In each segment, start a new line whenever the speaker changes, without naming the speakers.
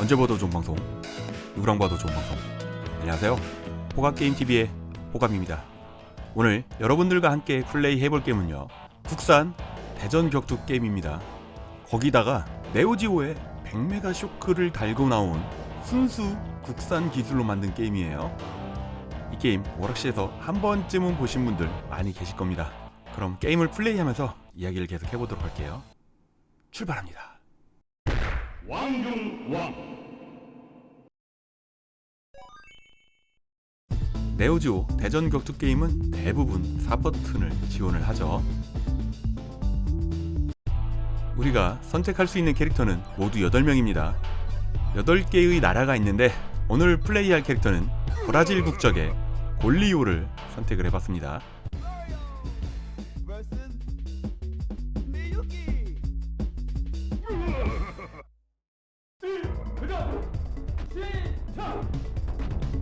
언제 봐도 좋은 방송, 누구랑 봐도 좋은 방송. 안녕하세요, 호감게임TV의 호감입니다. 오늘 여러분들과 함께 플레이 해볼 게임은요, 국산 대전 격투 게임입니다. 거기다가 네오지오의 100메가 쇼크를 달고 나온 순수 국산 기술로 만든 게임이에요. 이 게임 오락실에서 한 번쯤은 보신 분들 많이 계실 겁니다. 그럼 게임을 플레이하면서 이야기를 계속 해보도록 할게요. 출발합니다. 왕중왕. 네오지오 대전 격투 게임은 대부분 4버튼을 지원을 하죠. 우리가 선택할 수 있는 캐릭터는 모두 8명입니다. 8개의 나라가 있는데 오늘 플레이할 캐릭터는 브라질 국적의 골리오를 선택을 해봤습니다.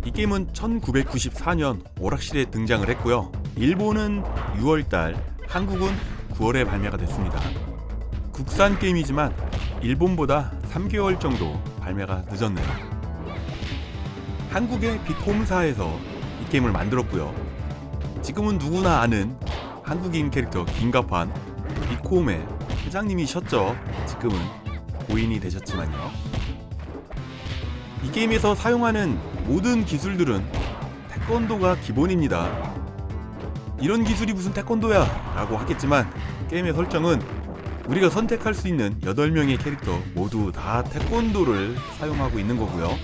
이 게임은 1994년 오락실에 등장을 했고요. 일본은 6월달, 한국은 9월에 발매가 됐습니다. 국산 게임이지만 일본보다 3개월 정도 발매가 늦었네요. 한국의 빅홈사에서 이 게임을 만들었고요. 지금은 누구나 아는 한국인 캐릭터 김갑환, 빅홈의 회장님이셨죠. 지금은 고인이 되셨지만요. 이 게임에서 사용하는 모든 기술들은 태권도가 기본입니다. 이런 기술이 무슨 태권도야 라고 하겠지만, 게임의 설정은 우리가 선택할 수 있는 8명의 캐릭터 모두 다 태권도를 사용하고 있는 거고요.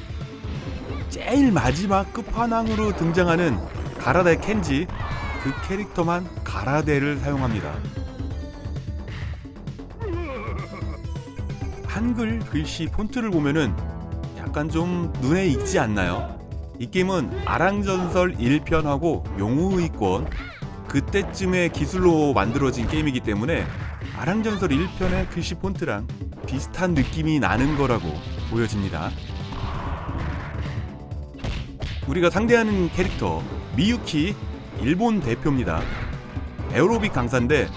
제일 마지막 끝판왕으로 등장하는 가라데 켄지, 그 캐릭터만 가라데를 사용합니다. 한글 글씨 폰트를 보면은 약간 좀 눈에 익지 않나요? 이 게임은 아랑전설 1편하고 용우의권, 그때쯤의 기술로 만들어진 게임이기 때문에 아랑전설 1편의 글씨 폰트랑 비슷한 느낌이 나는 거라고 보여집니다. 우리가 상대하는 캐릭터 미유키, 일본 대표입니다. 에어로빅 강사인데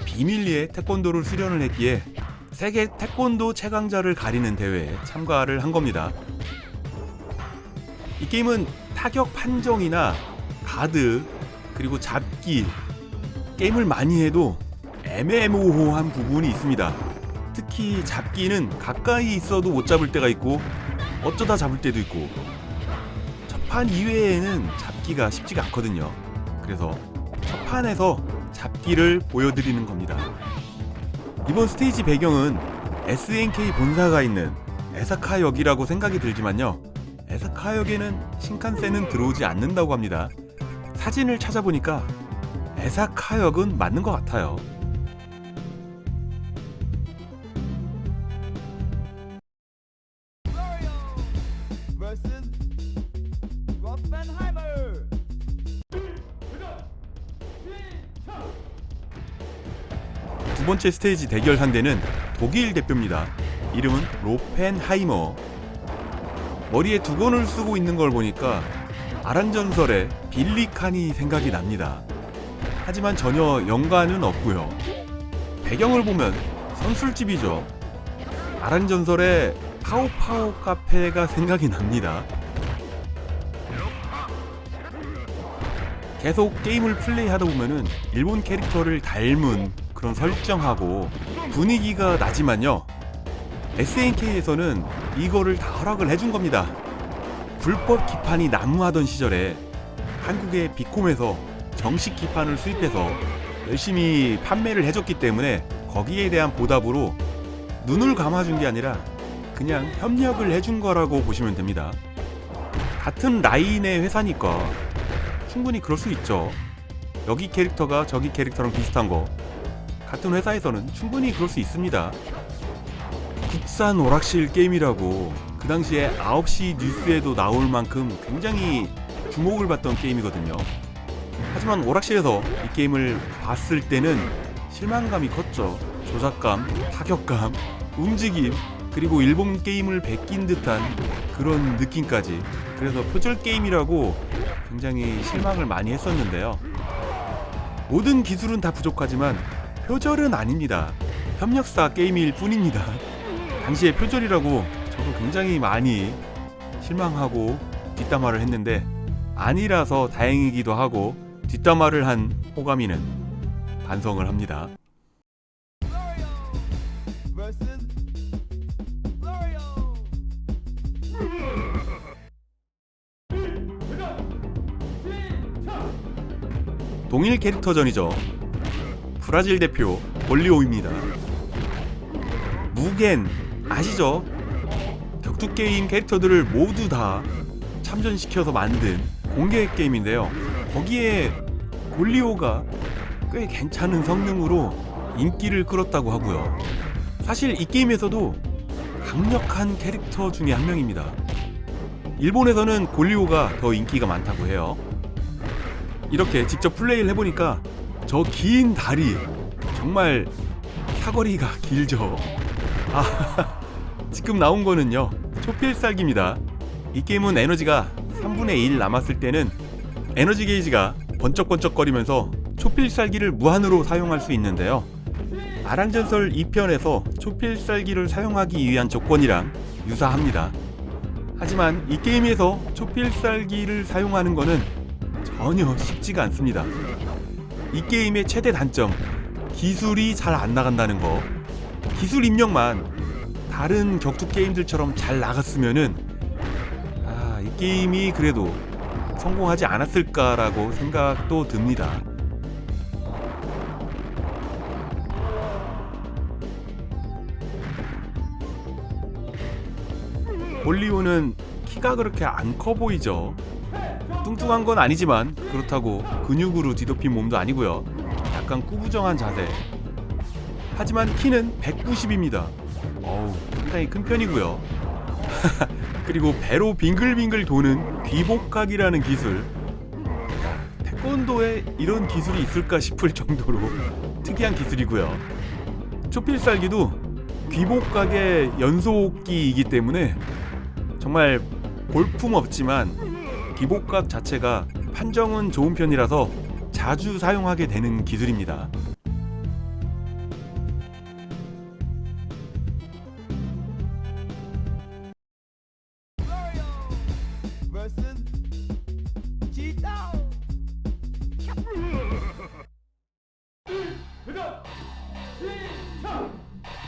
비밀리에 태권도를 수련을 했기에 세계 태권도 최강자를 가리는 대회에 참가를 한 겁니다. 이 게임은 타격 판정이나 가드, 그리고 잡기, 게임을 많이 해도 애매모호한 부분이 있습니다. 특히 잡기는 가까이 있어도 못 잡을 때가 있고 어쩌다 잡을 때도 있고, 첫판 이외에는 잡기가 쉽지가 않거든요. 그래서 첫판에서 잡기를 보여드리는 겁니다. 이번 스테이지 배경은 SNK 본사가 있는 에사카역이라고 생각이 들지만요, 에사카역에는 신칸센은 들어오지 않는다고 합니다. 사진을 찾아보니까 에사카역은 맞는 것 같아요. 두 번째 스테이지 대결 상대는 독일 대표입니다. 이름은 로펜하이머. 머리에 두건을 쓰고 있는 걸 보니까 아랑전설의 빌리칸이 생각이 납니다. 하지만 전혀 연관은 없고요. 배경을 보면 선술집이죠. 아랑전설의 파오파오 카페가 생각이 납니다. 계속 게임을 플레이하다 보면은 일본 캐릭터를 닮은 그런 설정하고 분위기가 나지만요, SNK에서는 이거를 다 허락을 해준 겁니다. 불법 기판이 난무하던 시절에 한국의 빅홈에서 정식 기판을 수입해서 열심히 판매를 해줬기 때문에 거기에 대한 보답으로 눈을 감아준 게 아니라 그냥 협력을 해준 거라고 보시면 됩니다. 같은 라인의 회사니까 충분히 그럴 수 있죠. 여기 캐릭터가 저기 캐릭터랑 비슷한 거 같은 회사에서는 충분히 그럴 수 있습니다. 국산 오락실 게임이라고 그 당시에 9시 뉴스에도 나올 만큼 굉장히 주목을 받던 게임이거든요. 하지만 오락실에서 이 게임을 봤을 때는 실망감이 컸죠. 조작감, 타격감, 움직임, 그리고 일본 게임을 베낀 듯한 그런 느낌까지. 그래서 표절 게임이라고 굉장히 실망을 많이 했었는데요. 모든 기술은 다 부족하지만 표절은 아닙니다. 협력사 게임일 뿐입니다. 당시에 표절이라고 저도 굉장히 많이 실망하고 뒷담화를 했는데 아니라서 다행이기도 하고 뒷담화를 한 호가미는 반성을 합니다. 동일 캐릭터전이죠. 브라질 대표 골리오입니다. 무겐 아시죠? 격투게임 캐릭터들을 모두 다 참전시켜서 만든 공개 게임인데요. 거기에 골리오가 꽤 괜찮은 성능으로 인기를 끌었다고 하고요. 사실 이 게임에서도 강력한 캐릭터 중에 한 명입니다. 일본에서는 골리오가 더 인기가 많다고 해요. 이렇게 직접 플레이를 해보니까 저 긴 다리 정말 사거리가 길죠. 지금 나온 거는요 초필살기입니다. 이 게임은 에너지가 3분의 1 남았을 때는 에너지 게이지가 번쩍번쩍거리면서 초필살기를 무한으로 사용할 수 있는데요. 아랑전설 2편에서 초필살기를 사용하기 위한 조건이랑 유사합니다. 하지만 이 게임에서 초필살기를 사용하는 거는 전혀 쉽지가 않습니다. 이 게임의 최대 단점, 기술이 잘 안 나간다는 거. 기술 입력만 다른 격투 게임들처럼 잘 나갔으면은 이 게임이 그래도 성공하지 않았을까라고 생각도 듭니다. 골리오는 키가 그렇게 안 커 보이죠. 뚱뚱한 건 아니지만 그렇다고 근육으로 뒤덮인 몸도 아니고요. 약간 꾸부정한 자세. 하지만 키는 190입니다. 상당히 큰 편이고요. 그리고 배로 빙글빙글 도는 귀복각이라는 기술. 태권도에 이런 기술이 있을까 싶을 정도로 특이한 기술이고요. 초필살기도 귀복각의 연속기이기 때문에 정말 볼품없지만 귀복각 자체가 판정은 좋은 편이라서 자주 사용하게 되는 기술입니다.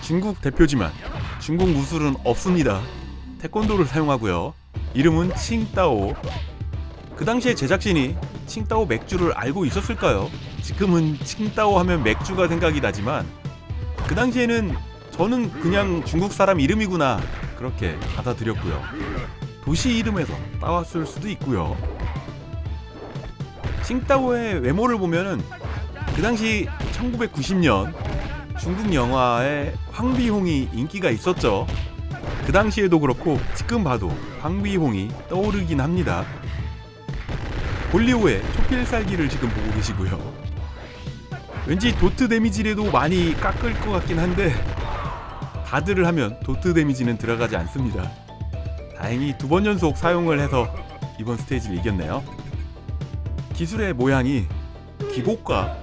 중국 대표지만 중국 무술은 없습니다. 태권도를 사용하고요. 이름은 칭따오. 그 당시에 제작진이 칭따오 맥주를 알고 있었을까요? 지금은 칭따오 하면 맥주가 생각이 나지만 그 당시에는 저는 그냥 중국 사람 이름이구나 그렇게 받아들였고요. 도시 이름에서 따왔을 수도 있고요. 칭따오의 외모를 보면은 그 당시 1990년 중국 영화에 황비홍이 인기가 있었죠. 그 당시에도 그렇고 지금 봐도 황비홍이 떠오르긴 합니다. 골리오의 초필살기를 지금 보고 계시고요. 왠지 도트 데미지라도 많이 깎을 것 같긴 한데 다드를 하면 도트 데미지는 들어가지 않습니다. 다행히 2번 연속 사용을 해서 이번 스테이지를 이겼네요. 기술의 모양이 기복과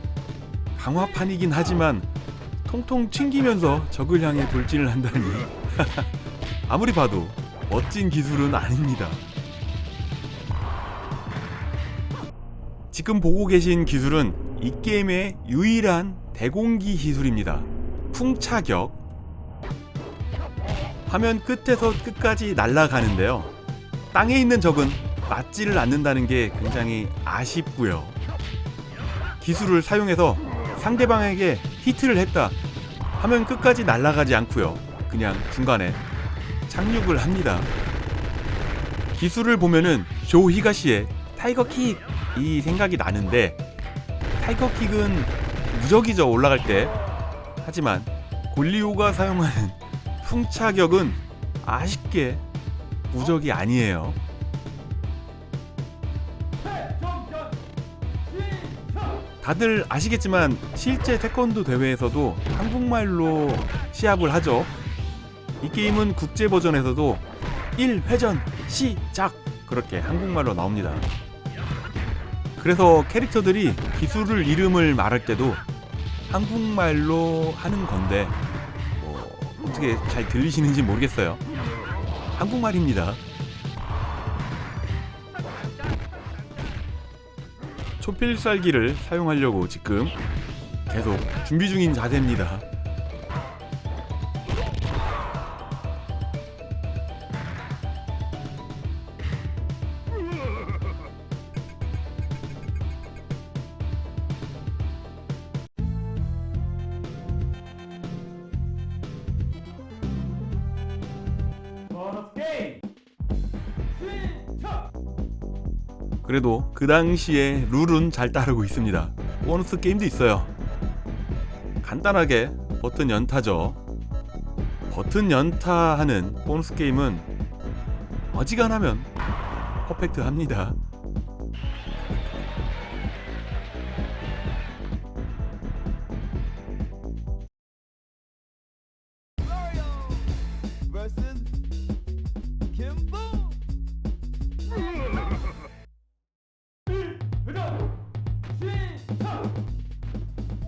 강화판이긴 하지만 통통 튕기면서 적을 향해 돌진을 한다니 아무리 봐도 멋진 기술은 아닙니다. 지금 보고 계신 기술은 이 게임의 유일한 대공기 기술입니다. 풍차격. 화면 끝에서 끝까지 날아가는데요. 땅에 있는 적은 맞지를 않는다는 게 굉장히 아쉽고요. 기술을 사용해서 상대방에게 히트를 했다 하면 끝까지 날아가지 않고요. 그냥 중간에 착륙을 합니다. 기술을 보면은 조 히가시의 타이거킥 이 생각이 나는데 타이거킥은 무적이죠 올라갈 때. 하지만 골리오가 사용하는 풍차격은 아쉽게 무적이 아니에요. 다들 아시겠지만 실제 태권도 대회에서도 한국말로 시합을 하죠. 이 게임은 국제 버전에서도 1회전 시작 그렇게 한국말로 나옵니다. 그래서 캐릭터들이 기술을 이름을 말할 때도 한국말로 하는 건데 어떻게 잘 들리시는지 모르겠어요. 한국말입니다. 초필살기를 사용하려고 지금 계속 준비 중인 자세입니다. 그래도 그 당시에 룰은 잘 따르고 있습니다. 보너스 게임도 있어요. 간단하게 버튼 연타죠. 버튼 연타하는 보너스 게임은 어지간하면 퍼펙트합니다.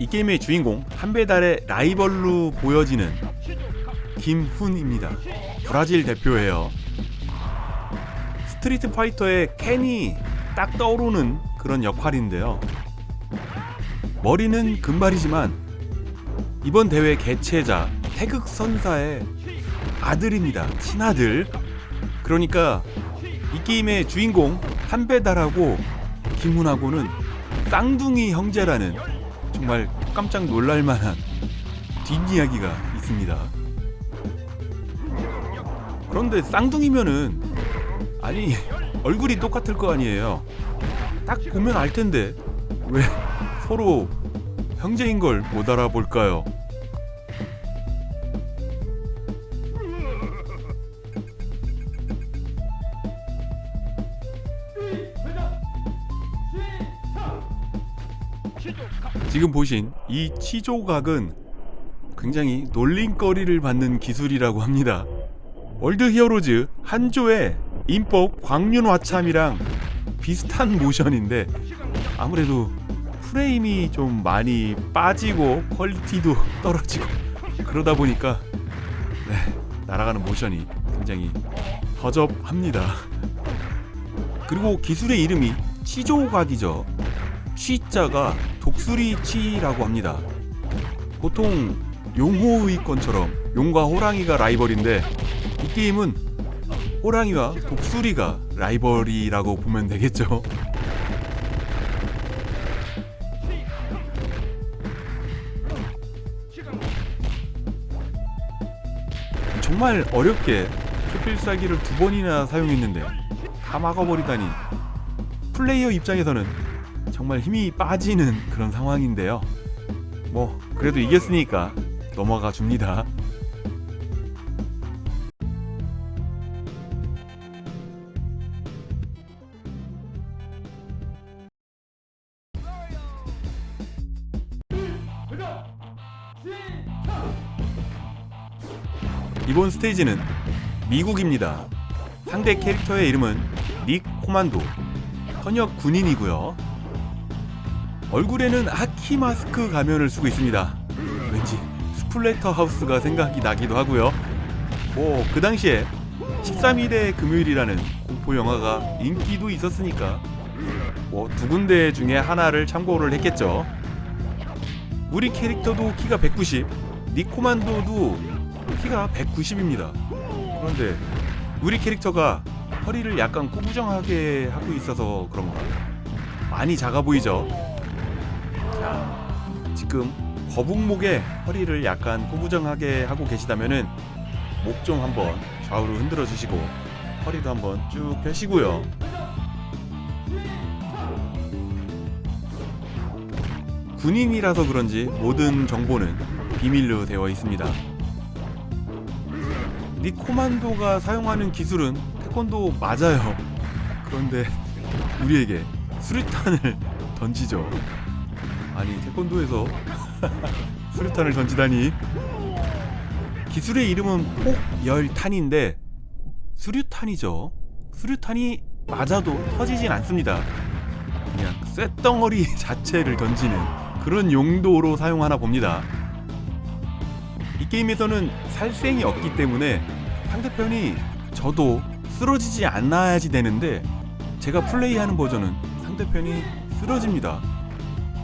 이 게임의 주인공 한배달의 라이벌로 보여지는 김훈입니다. 브라질 대표예요. 스트리트 파이터의 켄이 딱 떠오르는 그런 역할인데요. 머리는 금발이지만 이번 대회 개최자 태극선사의 아들입니다. 친아들. 그러니까 이 게임의 주인공 한배달하고 김훈하고는 쌍둥이 형제라는 정말 깜짝 놀랄만한 뒷이야기가 있습니다. 그런데 쌍둥이면은 아니 얼굴이 똑같을 거 아니에요. 딱 보면 알 텐데 왜 서로 형제인 걸 못 알아볼까요? 지금 보신 이 치조각은 굉장히 놀림거리를 받는 기술이라고 합니다. 월드 히어로즈 한조의 인법 광륜화참이랑 비슷한 모션인데 아무래도 프레임이 좀 많이 빠지고 퀄리티도 떨어지고 그러다 보니까 날아가는 모션이 굉장히 허접합니다. 그리고 기술의 이름이 치조각이죠. 치자가 독수리 치라고 합니다. 보통 용호의권처럼 용과 호랑이가 라이벌인데 이 게임은 호랑이와 독수리가 라이벌이라고 보면 되겠죠. 정말 어렵게 초필살기를 2번이나 사용했는데 다 막아버리다니 플레이어 입장에서는 정말 힘이 빠지는 그런 상황인데요. 뭐 그래도 이겼으니까 넘어가 줍니다. 이번 스테이지는 미국입니다. 상대 캐릭터의 이름은 닉 코만도, 현역 군인이고요. 얼굴에는 하키 마스크 가면을 쓰고 있습니다. 왠지 스플래터 하우스가 생각이 나기도 하고요. 뭐 그 당시에 13일의 금요일이라는 공포 영화가 인기도 있었으니까 뭐 2군데 중에 하나를 참고를 했겠죠. 우리 캐릭터도 키가 190, 닉 코만도도 키가 190입니다. 그런데 우리 캐릭터가 허리를 약간 꾸부정하게 하고 있어서 그런가 많이 작아 보이죠? 자, 지금 거북목에 허리를 약간 꾸부정하게 하고 계시다면은 목 좀 한번 좌우로 흔들어 주시고 허리도 한번 쭉 펴시고요. 군인이라서 그런지 모든 정보는 비밀로 되어 있습니다. 닉 코만도가 사용하는 기술은 태권도 맞아요. 그런데 우리에게 수류탄을 던지죠. 아니 태권도에서 수류탄을 던지다니. 기술의 이름은 폭열탄인데 수류탄이죠. 수류탄이 맞아도 터지진 않습니다. 그냥 쇳덩어리 자체를 던지는 그런 용도로 사용하나 봅니다. 이 게임에서는 살생이 없기 때문에 상대편이 저도 쓰러지지 않아야지 되는데 제가 플레이하는 버전은 상대편이 쓰러집니다.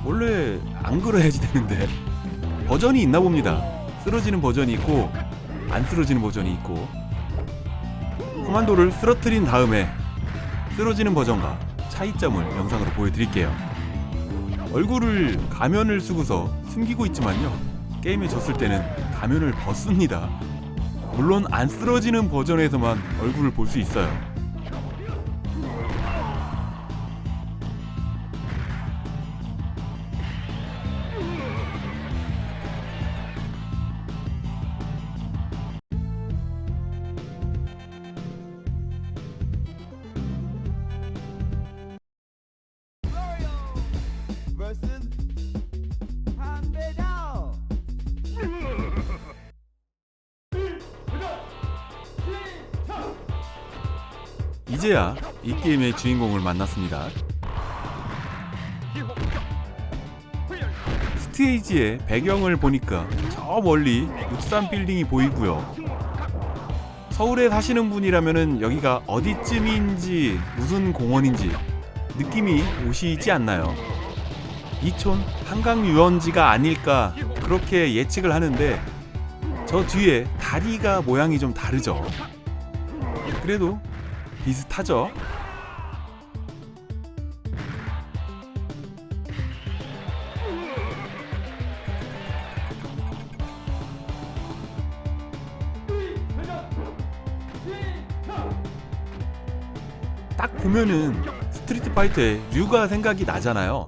원래 안 그래야지 되는데 버전이 있나 봅니다. 쓰러지는 버전이 있고 안 쓰러지는 버전이 있고, 코만도를 쓰러뜨린 다음에 쓰러지는 버전과 차이점을 영상으로 보여드릴게요. 얼굴을 가면을 쓰고서 숨기고 있지만요, 게임에 졌을 때는 가면을 벗습니다. 물론 안 쓰러지는 버전에서만 얼굴을 볼 수 있어요. 이제야 이 게임의 주인공을 만났습니다. 스테이지의 배경을 보니까 저 멀리 63 빌딩이 보이고요. 서울에 사시는 분이라면 여기가 어디쯤인지 무슨 공원인지 느낌이 오시지 않나요? 이촌 한강 유원지가 아닐까 그렇게 예측을 하는데, 저 뒤에 다리가 모양이 좀 다르죠. 그래도 비슷하죠. 딱 보면은 스트리트 파이터의 류가 생각이 나잖아요.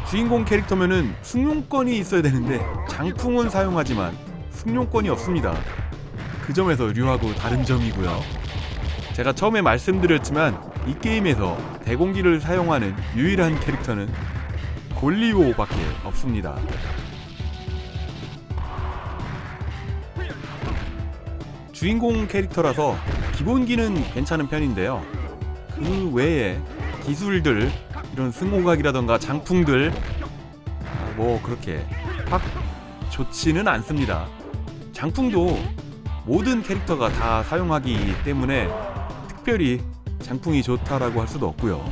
주인공 캐릭터면은 승용권이 있어야 되는데 장풍은 사용하지만 승용권이 없습니다. 그 점에서 류하고 다른 점이고요. 제가 처음에 말씀드렸지만 이 게임에서 대공기를 사용하는 유일한 캐릭터는 골리오밖에 없습니다. 주인공 캐릭터라서 기본기는 괜찮은 편인데요, 그 외에 기술들, 이런 승호각이라던가 장풍들 뭐 그렇게 확 좋지는 않습니다. 장풍도 모든 캐릭터가 다 사용하기 때문에 특별히 장풍이 좋다라고 할 수도 없고요.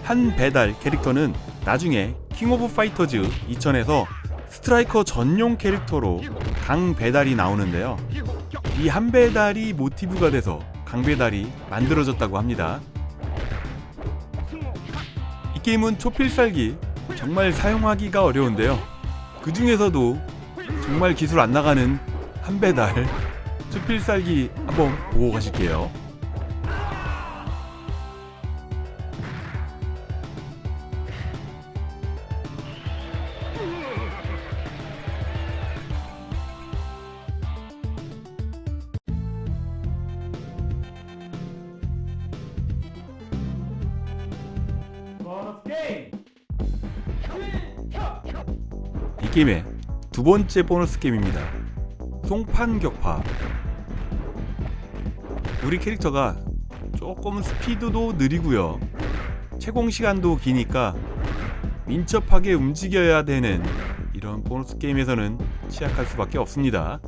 한 배달 캐릭터는 나중에 킹 오브 파이터즈 2000에서 스트라이커 전용 캐릭터로 강 배달이 나오는데요, 이 한 배달이 모티브가 돼서 강 배달이 만들어졌다고 합니다. 이 게임은 초필살기 정말 사용하기가 어려운데요, 그 중에서도 정말 기술 안 나가는 한 배달 초필살기 한번 보고 가실게요. 이 게임의 두 번째 보너스 게임입니다. 송판 격파. 우리 캐릭터가 조금 스피드도 느리고요, 채공 시간도 기니까 민첩하게 움직여야 되는 이런 보너스 게임에서는 취약할 수밖에 없습니다.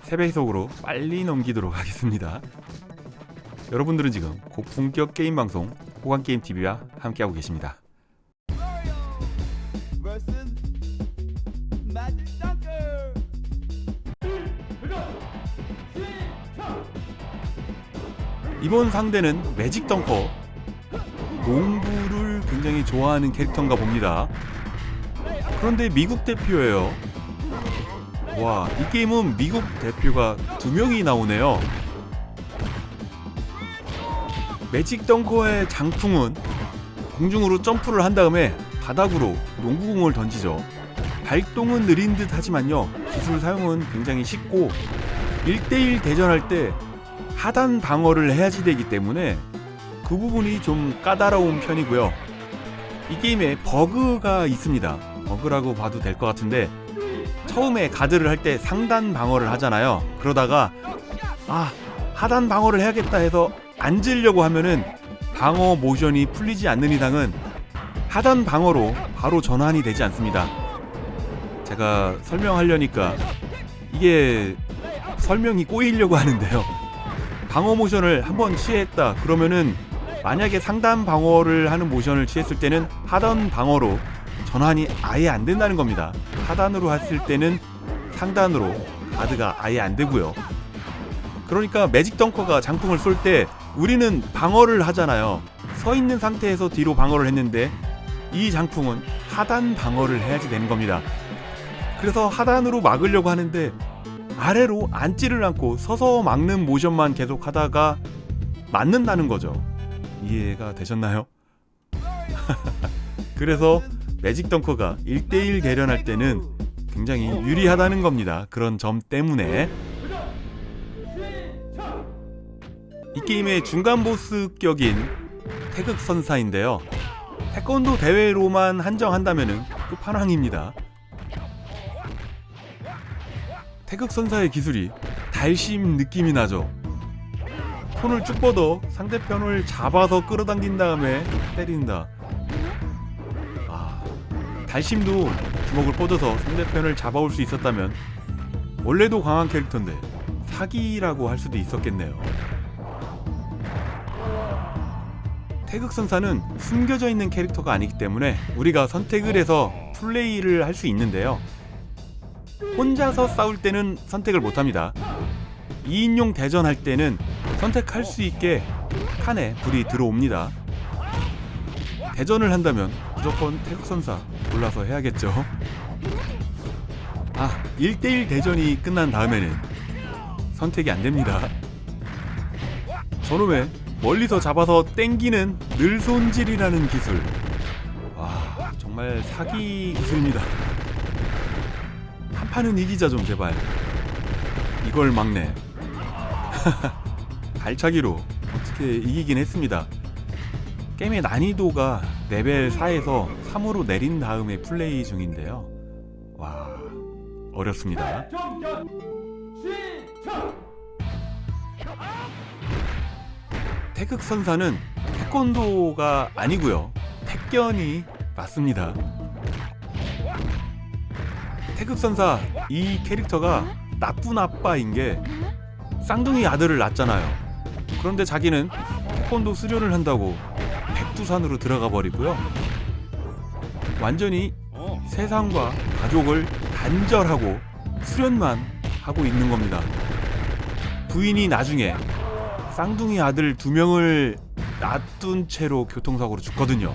3배속으로 빨리 넘기도록 하겠습니다. 여러분들은 지금 고품격 게임 방송 호감게임TV와 함께하고 계십니다. 이번 상대는 매직 덩커. 농구를 굉장히 좋아하는 캐릭터인가 봅니다. 그런데 미국 대표예요. 와, 이 게임은 미국 대표가 2명이 나오네요. 매직 덩커의 장풍은 공중으로 점프를 한 다음에 바닥으로 농구공을 던지죠. 발동은 느린 듯 하지만요, 기술 사용은 굉장히 쉽고 1대1 대전할 때 하단 방어를 해야지 되기 때문에 그 부분이 좀 까다로운 편이고요. 이 게임에 버그가 있습니다. 버그라고 봐도 될 것 같은데, 처음에 가드를 할 때 상단 방어를 하잖아요. 그러다가 하단 방어를 해야겠다 해서 앉으려고 하면은 방어 모션이 풀리지 않는 이상은 하단 방어로 바로 전환이 되지 않습니다. 제가 설명하려니까 이게 설명이 꼬이려고 하는데요. 방어 모션을 한번 취했다 그러면은 만약에 상단 방어를 하는 모션을 취했을 때는 하단 방어로 전환이 아예 안 된다는 겁니다. 하단으로 했을 때는 상단으로 가드가 아예 안 되고요. 그러니까 매직 덩커가 장풍을 쏠 때 우리는 방어를 하잖아요. 서 있는 상태에서 뒤로 방어를 했는데 이 장풍은 하단 방어를 해야지 되는 겁니다. 그래서 하단으로 막으려고 하는데 아래로 앉지를 않고 서서 막는 모션만 계속 하다가 맞는다는 거죠. 이해가 되셨나요? 그래서 매직 덩커가 1대1 대련할 때는 굉장히 유리하다는 겁니다. 그런 점 때문에. 이 게임의 중간 보스격인 태극선사인데요. 태권도 대회로만 한정한다면은 끝판왕입니다. 태극선사의 기술이 달심 느낌이 나죠. 손을 쭉 뻗어 상대편을 잡아서 끌어당긴 다음에 때린다. 달심도 주먹을 뻗어서 상대편을 잡아올 수 있었다면 원래도 강한 캐릭터인데 사기라고 할 수도 있었겠네요. 태극선사는 숨겨져 있는 캐릭터가 아니기 때문에 우리가 선택을 해서 플레이를 할 수 있는데요. 혼자서 싸울 때는 선택을 못합니다. 2인용 대전할 때는 선택할 수 있게 칸에 불이 들어옵니다. 대전을 한다면 무조건 태극선사 골라서 해야겠죠. 1대1 대전이 끝난 다음에는 선택이 안됩니다. 저놈의 멀리서 잡아서 땡기는 늘손질이라는 기술. 와, 정말 사기 기술입니다. 한 판은 이기자 좀 제발. 이걸 막네. 발차기로 어떻게 이기긴 했습니다. 게임의 난이도가 레벨 4에서 3으로 내린 다음에 플레이 중인데요. 와, 어렵습니다. 태극선사는 태권도가 아니고요. 택견이 맞습니다. 태극선사 이 캐릭터가 나쁜 아빠인 게 쌍둥이 아들을 낳잖아요. 그런데 자기는 태권도 수련을 한다고 백두산으로 들어가 버리고요. 완전히 세상과 가족을 단절하고 수련만 하고 있는 겁니다. 부인이 나중에 쌍둥이 아들 2명을 놔둔 채로 교통사고로 죽거든요.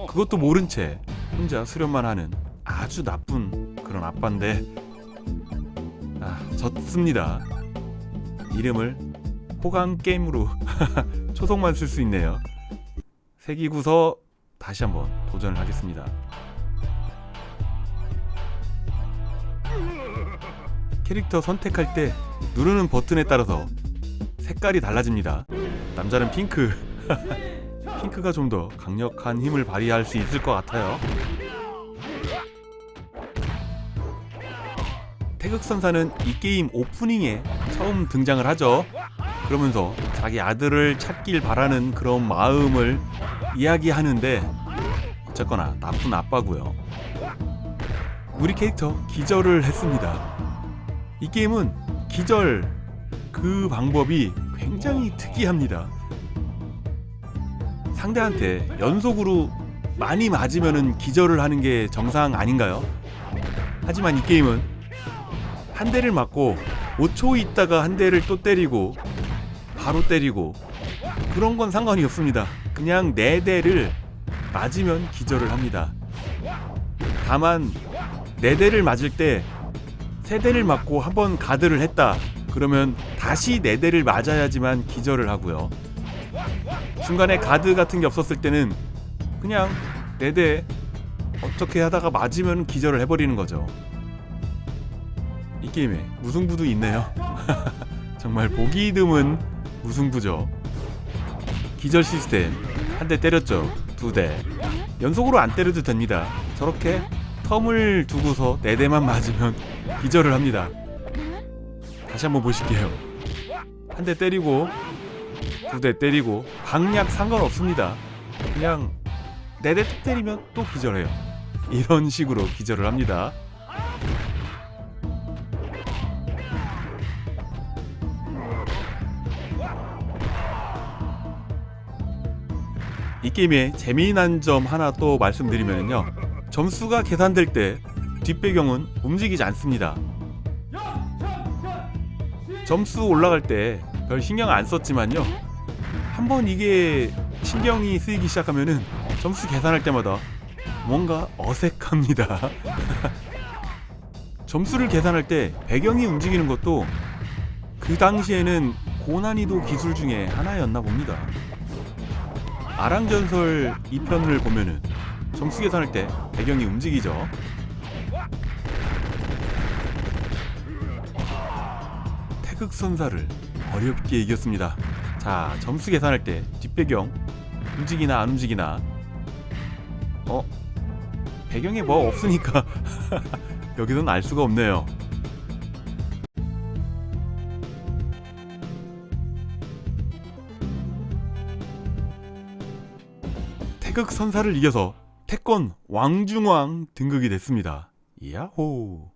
그것도 모른 채 혼자 수련만 하는 아주 나쁜 그런 아빠인데 졌습니다. 이름을 호강 게임으로 초성만 쓸 수 있네요. 새기고서 다시 한번 도전을 하겠습니다. 캐릭터 선택할 때 누르는 버튼에 따라서 색깔이 달라집니다. 남자는 핑크. 핑크가 좀 더 강력한 힘을 발휘할 수 있을 것 같아요. 태극선사는 이 게임 오프닝에 처음 등장을 하죠. 그러면서 자기 아들을 찾길 바라는 그런 마음을 이야기하는데 어쨌거나 나쁜 아빠고요. 우리 캐릭터 기절을 했습니다. 이 게임은 기절 그 방법이 굉장히 특이합니다. 상대한테 연속으로 많이 맞으면은 기절을 하는 게 정상 아닌가요? 하지만 이 게임은 한 대를 맞고 5초 있다가 한 대를 또 때리고 바로 때리고 그런 건 상관이 없습니다. 그냥 4대를 맞으면 기절을 합니다. 다만 4대를 맞을 때 3대를 맞고 한번 가드를 했다 그러면 다시 4대를 맞아야지만 기절을 하고요. 중간에 가드 같은 게 없었을 때는 그냥 4대 어떻게 하다가 맞으면 기절을 해버리는 거죠. 이 게임에 무승부도 있네요. 정말 보기 드문 무승부죠. 기절 시스템 한 대 때렸죠. 2대 연속으로 안 때려도 됩니다. 저렇게 텀을 두고서 4대만 맞으면 기절을 합니다. 다시 한번 보실게요. 한 대 때리고 2대 때리고 방약 상관없습니다. 그냥 네 대 툭 때리면 또 기절해요. 이런 식으로 기절을 합니다. 이 게임의 재미난 점 하나 또 말씀드리면요, 점수가 계산될 때 뒷배경은 움직이지 않습니다. 점수 올라갈 때 별 신경 안 썼지만요, 한번 이게 신경이 쓰이기 시작하면은 점수 계산할 때마다 뭔가 어색합니다. 점수를 계산할 때 배경이 움직이는 것도 그 당시에는 고난이도 기술 중에 하나였나 봅니다. 아랑전설 2편을 보면은 점수 계산할 때 배경이 움직이죠. 태극선사를 어렵게 이겼습니다. 자, 점수 계산할 때 뒷배경 움직이나 안 움직이나, 배경에 뭐 없으니까 여기서는 알 수가 없네요. 태극선사를 이겨서 태권 왕중왕 등극이 됐습니다. 야호.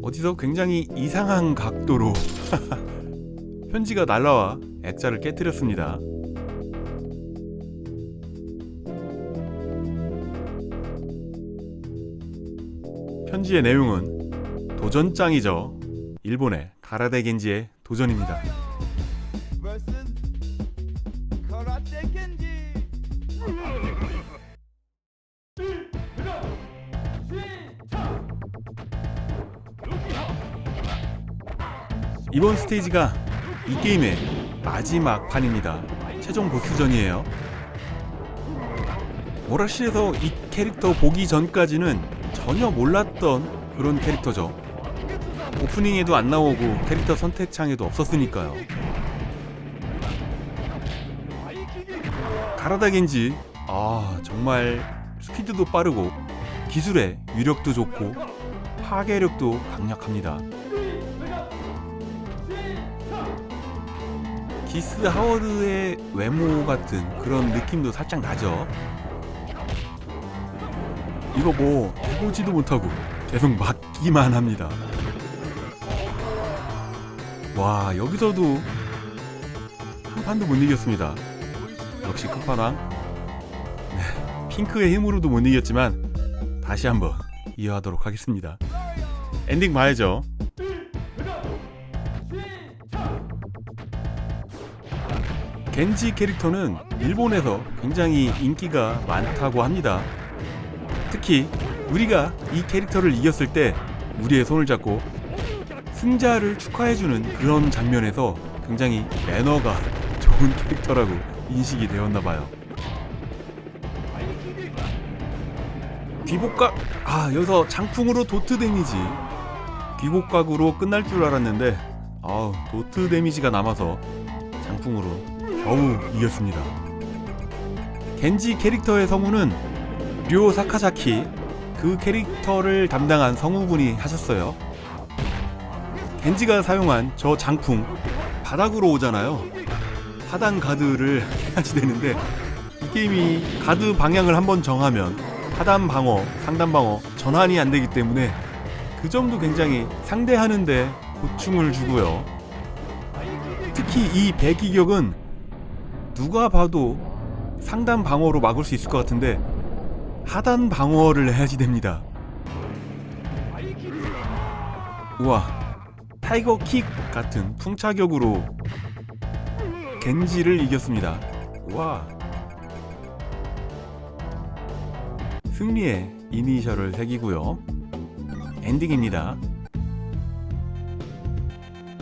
어디서 굉장히 이상한 각도로 편지가 날라와 액자를 깨뜨렸습니다. 편지의 내용은 도전장이죠. 일본의 가라데 겐지의 도전입니다. 이번 스테이지가 이 게임의 마지막 판입니다. 최종 보스전이에요. 모라실에서 이 캐릭터 보기 전까지는 전혀 몰랐던 그런 캐릭터죠. 오프닝에도 안 나오고 캐릭터 선택창에도 없었으니까요. 가라다 겐지, 정말 스피드도 빠르고 기술의 위력도 좋고 파괴력도 강력합니다. 기스 하워드의 외모 같은 그런 느낌도 살짝 나죠. 이거 뭐 해보지도 못하고 계속 맞기만 합니다. 와, 여기서도 한 판도 못 이겼습니다. 역시 끝판왕. 핑크의 힘으로도 못 이겼지만 다시 한번 이어하도록 하겠습니다. 엔딩 봐야죠. 겐지 캐릭터는 일본에서 굉장히 인기가 많다고 합니다. 특히 우리가 이 캐릭터를 이겼을 때 우리의 손을 잡고 승자를 축하해주는 그런 장면에서 굉장히 매너가 좋은 캐릭터라고 인식이 되었나봐요. 귀복각, 여기서 장풍으로 도트 데미지, 귀복각으로 끝날 줄 알았는데 도트 데미지가 남아서 장풍으로 겨우 이겼습니다. 겐지 캐릭터의 성우는 료 사카자키, 그 캐릭터를 담당한 성우분이 하셨어요. 겐지가 사용한 저 장풍 바닥으로 오잖아요. 하단 가드를 해야지 되는데 이 게임이 가드 방향을 한번 정하면 하단 방어, 상단 방어 전환이 안 되기 때문에 그 점도 굉장히 상대하는데 고충을 주고요. 특히 이 배기격은 누가 봐도 상단 방어로 막을 수 있을 것 같은데 하단 방어를 해야지 됩니다. 우와, 타이거 킥 같은 풍차격으로 겐지를 이겼습니다. 우와. 승리의 이니셜을 새기고요. 엔딩입니다.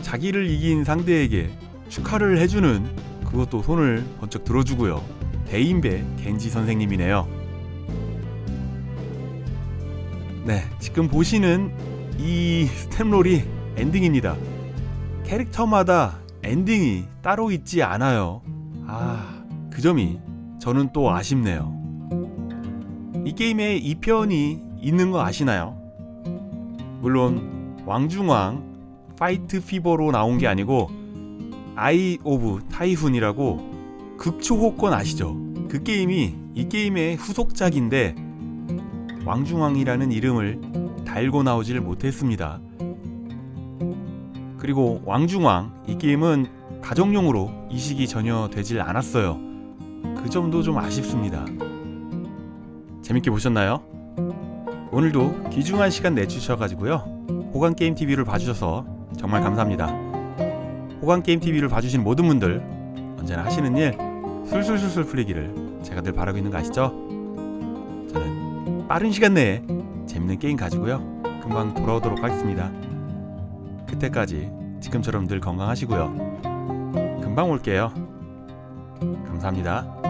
자기를 이긴 상대에게 축하를 해주는, 그것도 손을 번쩍 들어주고요. 대인배 겐지 선생님이네요. 네, 지금 보시는 이 스텝롤이 엔딩입니다. 캐릭터마다 엔딩이 따로 있지 않아요. 그 점이 저는 또 아쉽네요. 이 게임에 2편이 있는 거 아시나요? 물론 왕중왕 파이트 피버로 나온 게 아니고 아이 오브 타이훈이라고 극초호권 아시죠? 그 게임이 이 게임의 후속작인데 왕중왕이라는 이름을 달고 나오질 못했습니다. 그리고 왕중왕 이 게임은 가정용으로 이식이 전혀 되질 않았어요. 그 점도 좀 아쉽습니다. 재밌게 보셨나요? 오늘도 귀중한 시간 내주셔가지고요, 호관게임TV를 봐주셔서 정말 감사합니다. 호관게임TV를 봐주신 모든 분들 언제나 하시는 일 술술술술 풀리기를 제가 늘 바라고 있는 거 아시죠? 저는 빠른 시간 내에 재밌는 게임 가지고요 금방 돌아오도록 하겠습니다. 그때까지 지금처럼 늘 건강하시고요, 금방 올게요. 감사합니다.